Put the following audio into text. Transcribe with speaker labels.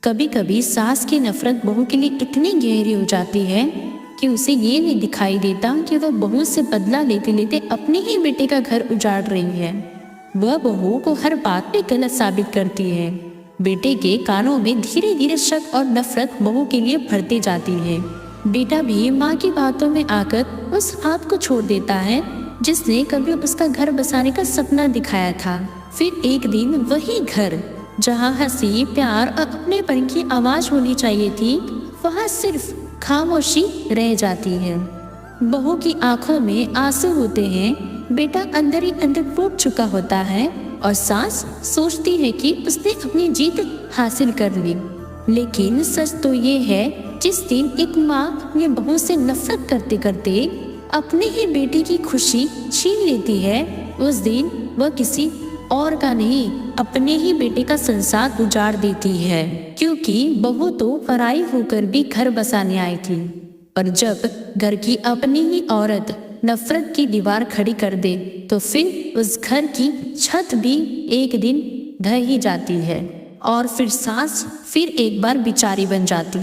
Speaker 1: कभी कभी सास की नफरत बहू के लिए इतनी गहरी हो जाती है कि उसे ये नहीं दिखाई देता कि वह बहू से बदला लेते लेते अपने ही बेटे का घर उजाड़ रही है। वह बहू को हर बात पे गलत साबित करती है। बेटे के कानों में धीरे धीरे शक और नफरत बहू के लिए भरती जाती है। बेटा भी माँ की बातों में आकर उस बात को छोड़ देता है जिसने कभी उसका घर बसाने का सपना दिखाया था। फिर एक दिन वही घर जहाँ हंसी प्यार और अपनेपन की आवाज होनी चाहिए थी, वहाँ सिर्फ खामोशी रह जाती है। बहू की आंखों में आंसू होते हैं, बेटा अंदर ही अंदर टूट चुका होता है और सास सोचती है कि उसने अपनी जीत हासिल कर ली। लेकिन सच तो ये है, जिस दिन एक माँ अपनी बहू से नफरत करते करते अपने ही बेटे की खुशी छीन लेती है, उस दिन वह किसी और का नहीं, अपने ही बेटे का संसार उजाड़ देती है। क्योंकि बहू तो पराई होकर भी घर बसाने आई थी, पर जब घर की अपनी ही औरत नफरत की दीवार खड़ी कर दे तो फिर उस घर की छत भी एक दिन ढह ही जाती है और फिर सास फिर एक बार बिचारी बन जाती है।